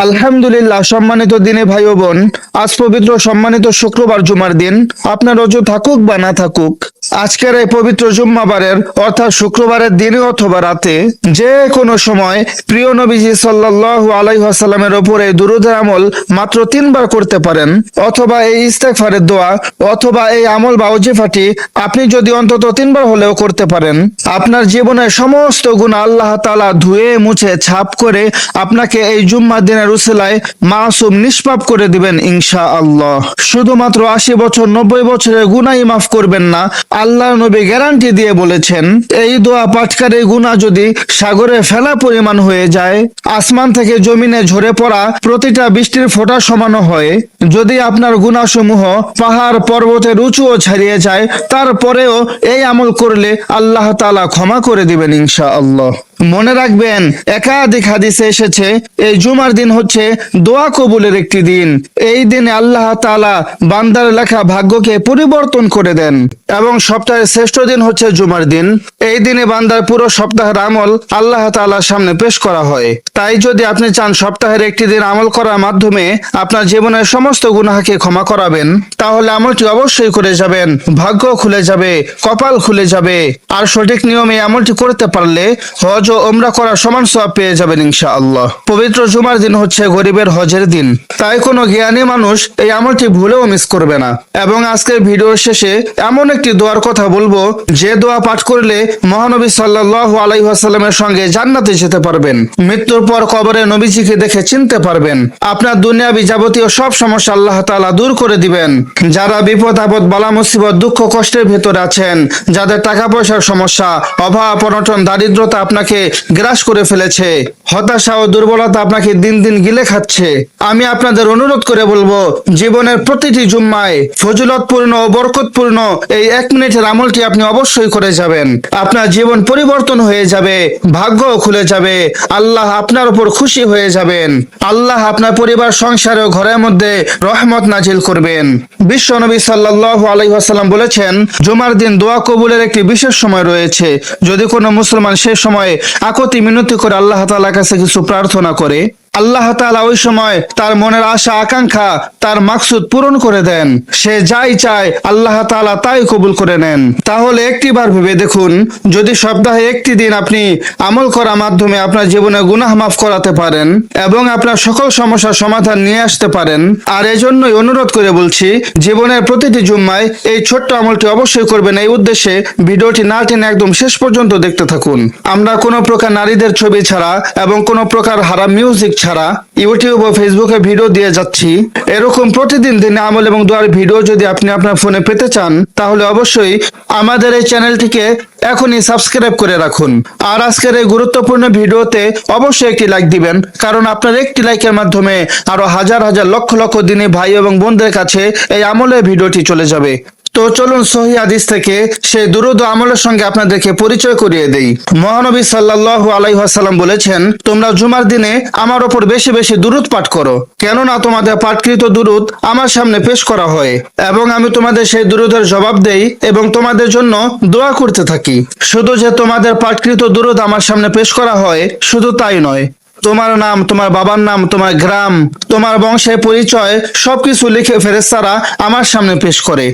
আলহামদুলিল্লাহ, সম্মানিত দিনে ভাই ও বোন, আজ পবিত্র সম্মানিত শুক্রবার জুমার দিন। আপনার রোজা থাকুক বা না থাকুক, আজকের এই পবিত্র জুম্মাবারের অর্থাৎ শুক্রবারের দিনে অথবা রাতে যে কোনো সময় প্রিয় নবীজি সাল্লাল্লাহু আলাইহি ওয়াসাল্লামের উপরে দুরূদের আমল মাত্র 3 বার করতে পারেন, অথবা এই ইস্তেগফারের দোয়া অথবা এই আমল বা ওজিফাটি আপনি যদি অন্তত 3 বার হলেও করতে পারেন, আপনার জীবনের সমস্ত গুনাহ আল্লাহ তাআলা ধুয়ে মুছে ছাপ করে আপনাকে এই জুম্মার দিনের উসিলায় মাসুম নিষ্পাপ করে দিবেন ইনশাআল্লাহ। শুধুমাত্র 80 বছর 90 বছরের গুনাহই মাফ করবেন না, আল্লাহর নবী গ্যারান্টি দিয়ে বলেছেন। এই দোয়া পাঠকারী গুনাহ যদি সাগরে ফেলা পরিমাণ হয়ে যায়, আসমান থেকে জমিনে ঝরে পড়া প্রতিটা বৃষ্টির ফোঁটা সমানো হয়, যদি আপনার গুনাহসমূহ পাহাড় পর্বতের উঁচুও ছাড়িয়ে যায়, তারপরেও এই আমল করলে আল্লাহ তাআলা ক্ষমা করে দিবেন ইনশাআল্লাহ। মনে রাখবেন, একাধিক হাদিসে এসেছে এই জুমার দিন হচ্ছে দোয়া কবুলের একটি দিন। এই দিনে আল্লাহ তাআলা বান্দার লেখা ভাগ্যকে পরিবর্তন করে দেন এবং সপ্তাহের শ্রেষ্ঠ দিন হচ্ছে জুমার দিন। এই দিনে বান্দার পুরো সপ্তাহের আমল আল্লাহ তাআলার সামনে পেশ করা হয়। তাই যদি আপনি চান সপ্তাহের একটি দিন আমল করার মাধ্যমে আপনার জীবনের সমস্ত গুনাহকে ক্ষমা করাবেন, তাহলে আমলটি অবশ্যই করে যাবেন। ভাগ্য খুলে যাবে, কপাল খুলে যাবে। আর সঠিক নিয়মে আমলটি করতে পারলে হজ ও উমরা করার সমান সওয়াব পেয়ে যাবেন ইনশাআল্লাহ। পবিত্র জুমার দিন হচ্ছে গরিবের হজের দিন, তাই কোনো জ্ঞানী মানুষ এই আমলটি ভুলেও মিস করবে না। এবং আজকের ভিডিওর শেষে এমন একটি দোয়ার কথা বলবো, যে দোয়া পাঠ করলে মহানবী সাল্লাল্লাহু আলাইহি ওয়াসাল্লামের সঙ্গে জান্নাতে যেতে পারবেন। মৃত্যুর পর কবরে নবীজিকে দেখে চিনতে পারবেন। আপনার দুনিয়াবি যাবতীয় সব সমস্যা আল্লাহ তাআলা দূর করে দিবেন। যারা বিপদ আপদ বালা মুসিবত দুঃখ কষ্টের ভেতরে আছেন, যাদের টাকা পয়সার সমস্যা, অভাব অনটন দারিদ্রতা আপনাকে গ্রাস করে ফেলেছে, হতাশা ও দুর্বলতা আপনাকে দিন দিন গিলে খাচ্ছে, আমি আপনাদের অনুরোধ করে বলবো, জীবনের প্রতিটি জুম্মায় ফজিলতপূর্ণ ও বরকতপূর্ণ এই 1 মিনিটের আমলটি আপনি অবশ্যই করে যাবেন। আপনার জীবন পরিবর্তন হয়ে যাবে, ভাগ্য খুলে যাবে, আল্লাহ আপনার উপর খুশি হয়ে যাবেন। আল্লাহ আপনার পরিবার সংসার ও ঘরের মধ্যে রহমত নাজিল করবেন। বিশ্ব নবী সাল্লাল্লাহু আলাইহি ওয়াসাল্লাম বলেছেন, জুমার দিন দোয়া কবুলের একটি বিশেষ সময় রয়েছে। যদি কোনো মুসলমান সে সময় আকুতি মিনতি করে আল্লাহ তাআলার কাছে কিছু প্রার্থনা করে, আল্লাহ তাআলা ওই সময় তার মনের আশা আকাঙ্ক্ষা, তার মাকসুদ পূরণ করে দেন। সে যাই চায় আল্লাহ তাআলা তাই কবুল করে নেন। তাহলে একটিবার ভেবে দেখুন, যদি সপ্তাহে একটি দিন আপনি আমল করার মাধ্যমে আপনার জীবনে গুনাহ মাফ করাতে পারেন এবং আপনার সকল সমস্যার সমাধান নিয়ে আসতে পারেন। আর এজন্যই অনুরোধ করে বলছি, জীবনের প্রতিটি জুম্মায় এই ছোট্ট আমলটি অবশ্যই করবেন। এই উদ্দেশ্যে ভিডিওটি না টেনে একদম শেষ পর্যন্ত দেখতে থাকুন। আমরা কোনো প্রকার নারীদের ছবি ছাড়া এবং কোনো প্রকার হারাম মিউজিক ছাড়া ইউটিউব ও ফেসবুকে ভিডিও দিয়ে যাচ্ছি। এরকম প্রতিদিন দিনে আমল এবং দোয়ার ভিডিও যদি আপনি আপনার ফোনে পেতে চান, তাহলে অবশ্যই আমাদের এই চ্যানেলটিকে এখনই সাবস্ক্রাইব করে রাখুন। আর আজকের এই গুরুত্বপূর্ণ ভিডিওতে অবশ্যই একটি লাইক দিবেন, কারণ আপনার একটি লাইকের মাধ্যমে আরো হাজার হাজার লক্ষ লক্ষ দিনী ভাই এবং বোনদের কাছে এই আমলের ভিডিওটি চলে যাবে। তো চলুন সহিহ হাদিস থেকে সেই দুরূদ ও আমলের সঙ্গে আপনাদেরকে পরিচয় করিয়ে দেই। মহানবী সাল্লাল্লাহু আলাইহি ওয়াসাল্লাম বলেছেন, তোমরা জুমার দিনে আমার উপর বেশি বেশি দুরূদ পাঠ করো, কেননা তোমাদের পাঠকৃত দুরূদ আমার সামনে পেশ করা হয় এবং আমি তোমাদের সেই দুরূদের জবাব দেই এবং তোমাদের জন্য দোয়া করতে থাকি। শুধু যে তোমাদের পাঠকৃত দুরূদ আমার সামনে পেশ করা হয় শুধু তাই নয়, তোমার নাম, তোমার বাবার নাম, তোমার গ্রাম, তোমার বংশের পরিচয় সবকিছু লিখে ফেরেশতারা আমার সামনে পেশ করে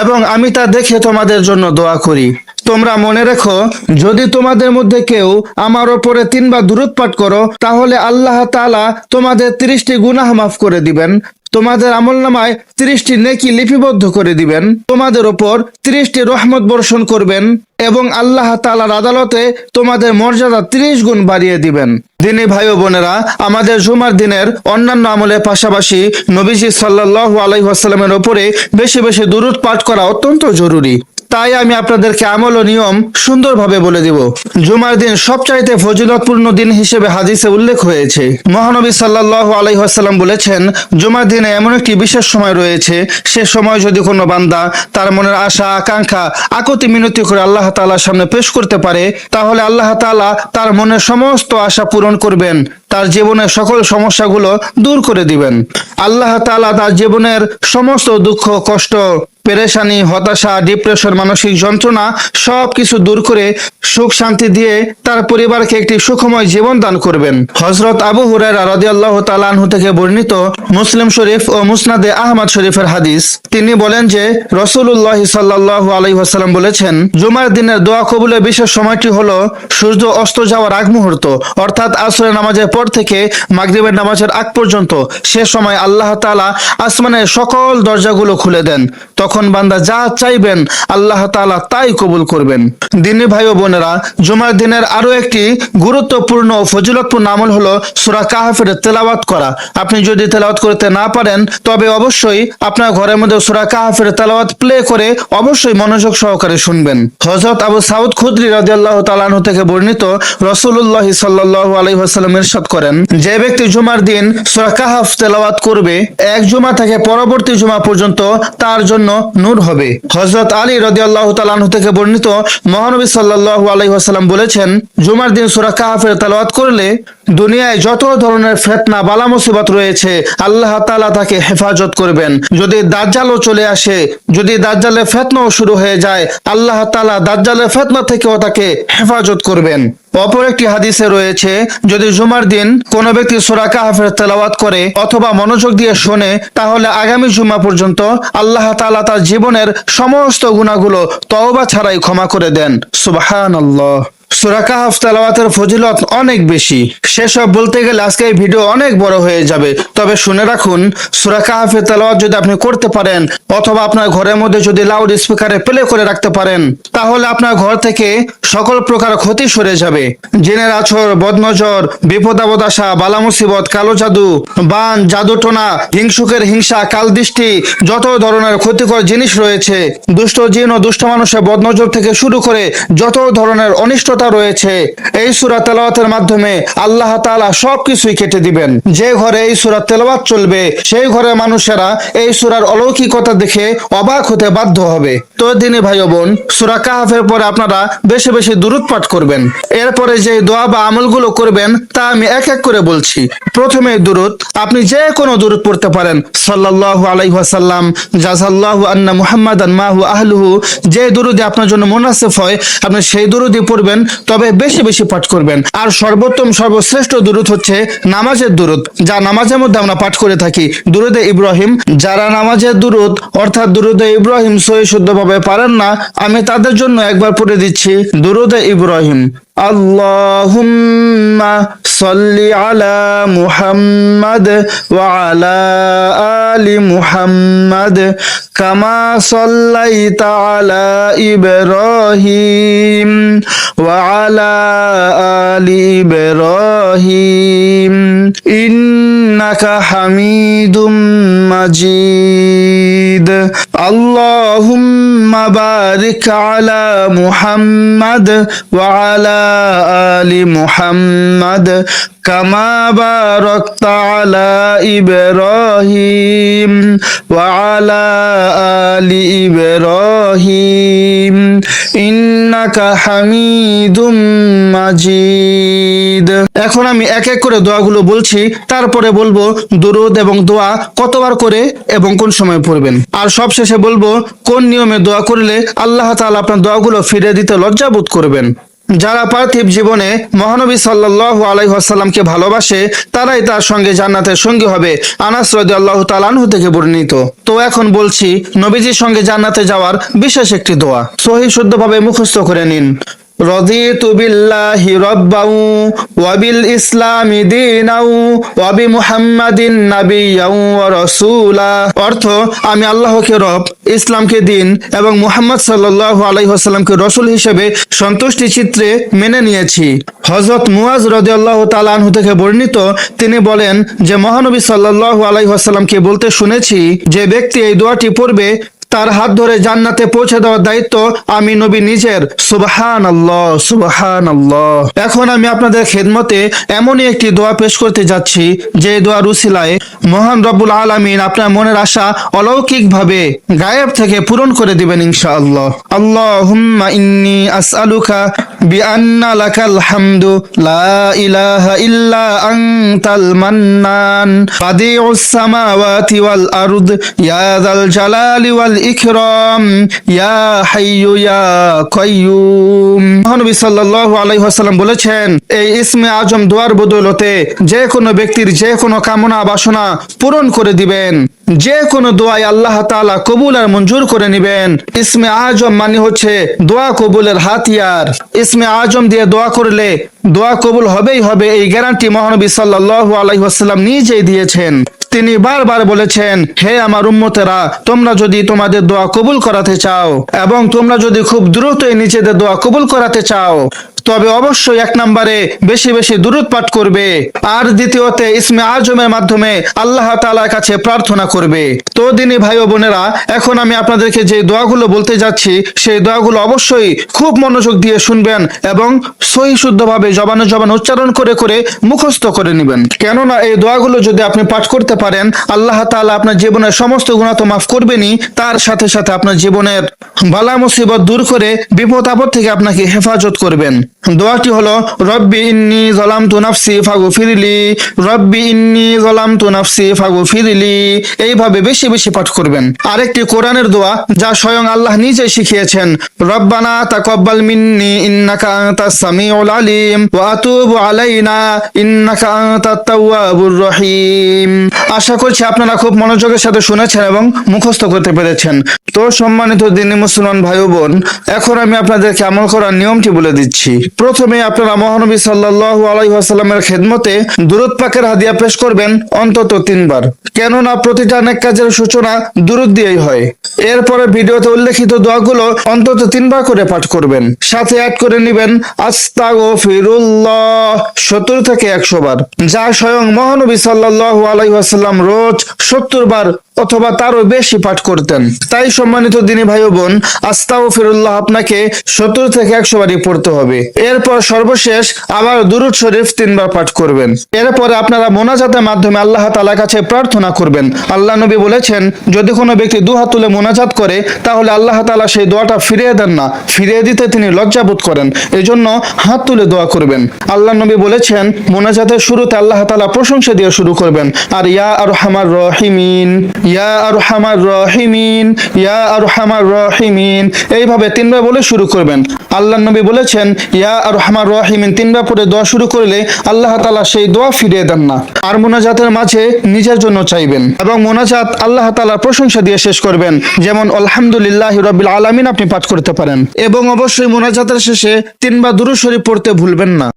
এবং আমি তা দেখে তোমাদের জন্য দোয়া করি। তোমরা মনে রেখো, যদি তোমাদের মধ্যে কেউ আমার ওপরে 3 বার দুরূদ পাঠ করো, তাহলে আল্লাহ তাআলা তোমাদের 30টি গুনাহ মাফ করে দিবেন, তোমাদের আমলনামায় 30টি নেকি লিপিবদ্ধ করে দিবেন, তোমাদের উপর 30টি রহমত বর্ষণ করবেন এবং আল্লাহ তাআলার আদালতে তোমাদের মর্যাদা 30 গুণ বাড়িয়ে দিবেন। দিনী ভাই ও বোনেরা, আমাদের জুমার দিনের অন্যান্য আমলের পাশাপাশি নবীজি সাল্লাল্লাহু আলাইহি ওয়াসাল্লামের উপরে বেশি বেশি দুরূদ পাঠ করা অত্যন্ত জরুরি। তাই আমি আপনাদেরকে আমল ও নিয়ম সুন্দরভাবে বলে দিব। জুমার দিন সবচাইতে ফজিলতপূর্ণ দিন হিসেবে হাদিসে উল্লেখ হয়েছে। মহানবী সাল্লাল্লাহু আলাইহি ওয়াসাল্লাম বলেছেন, জুমার দিনে এমন একটি বিশেষ সময় রয়েছে, সে সময় যদি কোনো বান্দা তার মনের আশা আকাঙ্ক্ষা আকুতি মিনতি করে আল্লাহ তাআলার সামনে পেশ করতে পারে, তাহলে আল্লাহ তাআলা তার মনের সমস্ত আশা পূরণ করবেন, তার জীবনের সকল সমস্যাগুলো দূর করে দিবেন। আল্লাহ তাআলা তার জীবনের সমস্ত দুঃখ কষ্ট পেরেশানি, হতাশা, ডিপ্রেশন, মানসিক যন্ত্রণা সবকিছু দূর করে সুখ শান্তি দিয়ে তার পরিবারকে একটি সুখময় জীবন দান করবেন। হযরত আবু হুরায়রা রাদিয়াল্লাহু তাআলা আনহু থেকে বর্ণিত মুসলিম শরীফ ও মুসনাদে আহমদ শরীফের হাদিস, তিনি বলেন যে রাসূলুল্লাহ সাল্লাল্লাহু আলাইহি ওয়াসাল্লাম বলেছেন, জুমার দিনের দোয়া কবুলের বিশেষ সময়টি হলো সূর্য অস্ত যাওয়ার আগ মুহূর্ত, অর্থাৎ আসরের নামাজের পর থেকে মাগরিবের নামাজের আগ পর্যন্ত। সে সময় আল্লাহ তাআলা আসমানের সকল দরজাগুলো খুলে দেন। তখন বান্দা যা চাইবেন আল্লাহ তাআলা তাই কবুল করবেন। দিনী ভাই ও বোনেরা, জুমার দিনের আরো একটি গুরুত্বপূর্ণ ও ফজিলতপূর্ণ আমল হলো সূরা কাহফের তেলাওয়াত করা। আপনি যদি তেলাওয়াত করতে না পারেন তবে অবশ্যই আপনার ঘরের মধ্যে সূরা কাহফের তেলাওয়াত প্লে করে অবশ্যই মনোযোগ সহকারে শুনবেন। হযরত আবু সাউদ খুদরি রাদিয়াল্লাহু তাআলা আনহু থেকে বর্ণিত, রাসূলুল্লাহ সাল্লাল্লাহু আলাইহি ওয়াসাল্লাম ইরশাদ করেন, যে ব্যক্তি জুমার দিন সূরা কাহফ তেলাওয়াত করবে, এক জুমা থেকে পরবর্তী জুমা পর্যন্ত তার জন্য নূর হবে। হযরত আলী রাদিয়াল্লাহু তাআলা আনহু থেকে বর্ণিত, মহানবী সাল্লাল্লাহু আলাইহি ওয়াসাল্লাম বলেছেন, জুমার দিন সূরা কাহফের তেলাওয়াত করলে দুনিয়ায় যত ধরনের ফিতনা বালা মুসিবত রয়েছে আল্লাহ তাআলা তাকে হেফাজত করবেন। যদি দাজ্জালও চলে আসে, যদি দাজ্জালের ফিতনাও শুরু হয়ে যায়, আল্লাহ তাআলা দাজ্জালের ফিতনা থেকেও তাকে হেফাজত করবেন। অপর একটি হাদিসে রয়েছে, যদি জুমার দিন কোনো ব্যক্তি সূরা কাহফের তেলাওয়াত করে অথবা মনোযোগ দিয়ে শোনে, তাহলে আগামী জুমা পর্যন্ত আল্লাহ তাআলা তার জীবনের সমস্ত গুনাহগুলো তওবা ছাড়াই ক্ষমা করে দেন। সুবহানাল্লাহ। সূরা কাহফ তেলাওয়াতের ফজিলত অনেক বেশি, সেসব বলতে গেলে আজকে এই ভিডিও অনেক বড় হয়ে যাবে। তবে শুনে রাখুন, সূরা কাহফের তেলাওয়াত যদি আপনি করতে পারেন অথবা আপনার ঘরের মধ্যে যদি লাউড স্পিকারে প্লে করে রাখতে পারেন, তাহলে আপনার ঘর থেকে সকল প্রকার ক্ষতি সরে যাবে। জিনের আছর, বদনজর, বিপদ আপদ আসা, বালা মুসিবত, কালো জাদু, বান, জাদুটোনা, হিংসুকের হিংসা, কালদৃষ্টি, যত ধরনের ক্ষতিকর জিনিস রয়েছে, দুষ্ট জিন ও দুষ্ট মানুষের বদনজর থেকে শুরু করে যত ধরনের অনিষ্টতা রয়েছে, এই সূরা তেলাওয়াতের মাধ্যমে আল্লাহ তাআলা সবকিছুই কেটে দিবেন। যে ঘরে এই সূরা তেলাওয়াত চলবে সেই ঘরের মানুষেরা এই সূরার অলৌকিকতা দেখে অবাক হতে বাধ্য হবে। তো দিনী ভাই ও বোন, সূরা কাহফের পরে আপনারা বেশি বেশি দুরূদ পাঠ করবেন। এরপরে যে দোয়া বা আমলগুলো করবেন তা আমি এক এক করে বলছি। প্রথমে দুরূদ, আপনি যে কোনো দুরূদ পড়তে পারেন। সাল্লাল্লাহু আলাইহি ওয়াসাল্লাম, জাযাল্লাহু আন্না মুহাম্মাদান মাহু আহলুহু, যে দুরূদে আপনার জন্য মুনাসিব হয় আপনি সেই দুরূদই পড়বেন, তবে বেশি বেশি পাঠ করবেন। আর সর্বোত্তম সর্বশ্রেষ্ঠ দুরূদ হচ্ছে নামাজের দুরূদ, যা নামাজের মধ্যে আমরা পাঠ করে থাকি, দুরূদে ইব্রাহিম। যারা নামাজের দুরূদ অর্থাৎ দুরূদে ইব্রাহিম সহি শুদ্ধভাবে পারেন না, আমি তাদের জন্য একবার পড়ে দিচ্ছি দুরূদে ইব্রাহিম। আল্লাহুম্মা সাল্লি আলা মুহাম্মাদ ওয়া আলা আলি মুহাম্মাদ কামা সাল্লাইতা আলা ইব্রাহিম ওয়া আলা আলি ইব্রাহিম ইন্নাকা হামিদুম মাজিদ। আল্লাহুম্মা বারিক আলা মুহাম্মাদ ওয়া আলা আলি মুহাম্মাদ কামা বারাকতা আলা ইব্রাহিম ওয়া আলা আলি ইব্রাহিম ইন্নাকা হামিদুম মাজিদ। এখন আমি এক এক করে দোয়াগুলো বলছি, তারপরে বলবো দুরূদ এবং দোয়া কতবার করে এবং কোন সময় পড়বেন, আর সবশেষে বলবো কোন নিয়মে দোয়া করলে আল্লাহ তাআলা আপনার দোয়াগুলো ফিরিয়ে দিতে লজ্জাবোধ করবেন। যারা পার্থিব জীবনে মহানবী সাল্লাল্লাহু আলাইহি ওয়াসাল্লামকে ভালোবাসে তারাই তার সঙ্গে জান্নাতের সঙ্গী হবে। আনাস রাদিয়াল্লাহু তাআলা আনহু থেকে বর্ণিত। তো এখন বলছি নবীজির সঙ্গে জান্নাতে যাওয়ার বিশেষ একটি দোয়া, সহিহ শুদ্ধভাবে মুখস্থ করে নিন। রাদিতু বিল্লাহি রাব্বাউ ওয়া বিল ইসলামি দীনাউ ওয়া বি মুহাম্মাদিন নাবিয়্যাও ওয়া রাসূলা। অর্থ, আমি আল্লাহকে রব, ইসলামকে দিন এবং মুহাম্মদ সাল্লাল্লাহু আলাইহি ওয়াসাল্লামকে রাসূল হিসেবে সন্তুষ্টি চিত্রে মেনে নিয়েছি। হযরত মুয়াজ রাদিয়াল্লাহু তাআলা আনহু থেকে বর্ণিত, তিনি বলেন যে মহানবী সাল্লাল্লাহু আলাইহি ওয়াসাল্লামকে বলতে শুনেছি, যে ব্যক্তি এই দোয়াটি পড়বে তার হাত ধরে জান্নাতে পৌঁছে দেওয়ার দায়িত্ব আমি নবী নিজের। সুবহানাল্লাহ, সুবহানাল্লাহ। এখন আমি আপনাদের খেদমতে এমনই একটি দোয়া পেশ করতে যাচ্ছি, যে দোয়ার উসিলায় মহান রব্বুল আলামিন আপনার মনের আশা অলৌকিকভাবে গায়েব থেকে পূরণ করে দিবেন ইনশাআল্লাহ। আল্লাহুম্মা ইন্নী আসআলুকা বিআন্না লাকাল হামদু লা ইলাহা ইল্লা আনতাল মান্নান বাদিউস সামাওয়াতি ওয়াল আরদ ইয়া যাল জালালি ওয়াল ইকরাম ইয়া হাইয়্যু ইয়া কাইয়্যুম। মহানবী সাল্লাল্লাহু আলাইহি ওয়াসাল্লাম বলেছেন, এই ইসমে আজম দোয়ার বদৌলতে যে কোনো ব্যক্তির যে কোনো কামনা বাসনা পূরণ করে দিবেন। যে কোনো দোয়াই আল্লাহ তাআলা কবুল আর মঞ্জুর করে নেবেন। ইসমে আজম মানে হচ্ছে দোয়া কবুলের হাতিয়ার। ইসমে আজম দিয়ে দোয়া করলে দোয়া কবুল হবেই হবে, এই গ্যারান্টি মহানবী সাল্লাল্লাহু আলাইহি ওয়াসাল্লাম নিজেই দিয়েছেন। তিনি বারবার বলেছেন, হে আমার উম্মতেরা, তোমরা যদি তোমাদের দোয়া কবুল করাতে চাও এবং তোমরা যদি খুব দ্রুতই নিজেদের দোয়া কবুল করাতে চাও, তবে অবশ্যই এক নম্বরে বেশি বেশি দুরূদ পাঠ করবে, আর দ্বিতীয়তে ইসমে আজমের মাধ্যমে আল্লাহ তাআলার কাছে প্রার্থনা করবে। তো দিনী ভাই ও বোনেরা, এখন আমি আপনাদেরকে যে দোয়াগুলো বলতে যাচ্ছি সেই দোয়াগুলো অবশ্যই খুব মনোযোগ দিয়ে শুনবেন এবং সহি শুদ্ধভাবে জবানে জবান উচ্চারণ করে করে মুখস্থ করে নেবেন। কেননা এই দোয়াগুলো যদি আপনি পাঠ করতে পারেন, আল্লাহ তাআলা আপনার জীবনের সমস্ত গুনাহ তো মাফ করবেনই, তার সাথে সাথে আপনার জীবনের বালা মুসিবত দূর করে বিপদ আপদ থেকে আপনাকে হেফাজত করবেন। দোয়াটি হলো, রব্বি ইন্নী যালামতু নাফসি ফাগফিরলি, রব্বি ইন্নী যালামতু নাফসি ফাগফিরলি। এইভাবে বেশি বেশি পাঠ করবেন। আরেকটি কোরআনের দোয়া যা স্বয়ং আল্লাহ নিজেই শিখিয়েছেন, রব্বানা তাকাব্বাল মিন্নি ইন্নাকা আনতাস সামিউল আলিম ওয়া আতুবু আলাইনা ইন্নাকা আনতাত তাওয়াবুর রহিম। আশা করছি আপনারা খুব মনোযোগের সাথে শুনেছেন এবং মুখস্থ করতে পেরেছেন। তো সম্মানিত দিনী মুসলমান ভাই ও বোন, এখন আমি আপনাদেরকে আমল করার নিয়মটি বলে দিচ্ছি। প্রথমে আপনারা মহানবী সাল্লাল্লাহু আলাইহি ওয়াসাল্লামের খেদমতে দুরূদ পাকের হাদিয়া পেশ করবেন অন্তত 3 বার। কেননা প্রতিটা নেক কাজের সূচনা দুরূদ দিয়েই হয়। এরপরে ভিডিওতে উল্লেখিত দোয়াগুলো অন্তত 3 বার করে পাঠ করবেন। সাথে অ্যাড করে নেবেন আস্তাগফিরুল্লাহ 70 থেকে 100 বার, যা স্বয়ং মহানবী সাল্লাল্লাহু আলাইহি ওয়াসাল্লাম রোজ 70 বার অথবা তারও বেশি পাঠ করতেন। তাই সম্মানিত দিনী ভাই ও বোন, আস্তাগফিরুল্লাহ আপনাকে 70 থেকে 100 বারই পড়তে হবে। এরপর সর্বশেষ আবার দুরূদ শরীফ 3 বার পাঠ করবেন। এরপরে আপনারা মোনাজাতের মাধ্যমে আল্লাহ তাআলার কাছে প্রার্থনা করবেন। আল্লাহ নবী বলেছেন, যদি কোনো ব্যক্তি দুহাত তুলে মোনাজাত করে তাহলে আল্লাহ তাআলা সেই দোয়াটা ফিরিয়ে দেন না, ফিরিয়ে দিতে তিনি লজ্জাবোধ করেন। এজন্য হাত তুলে দোয়া করবেন। আল্লাহ নবী বলেছেন, মোনাজাতের শুরুতে আল্লাহ তাআলা প্রশংসা দিয়ে শুরু করবেন, আর ইয়া আরহামার রহিমিন, ইয়া আরহামার রহিমিন, ইয়া আরহামার রহিমিন, এইভাবে 3 বার বলে শুরু করবেন। আল্লাহ নবী বলেছেন, ইয়া আরহামার রহিমিন 3 বার পরে দোয়া শুরু করলে আল্লাহ তাআলা সেই দোয়া ফিরিয়ে দেন না। আর মোনাজাতের মাঝে নিজের জন্য চাইবেন এবং মোনাজাত আল্লাহ তাআলার প্রশংসা দিয়ে শেষ করবেন, যেমন আলহামদুলিল্লাহি রাব্বিল আলামিন আপনি পাঠ করতে পারেন। এবং অবশ্যই মোনাজাতের শেষে 3 বার দুরূদ শরীফ পড়তে ভুলবেন না।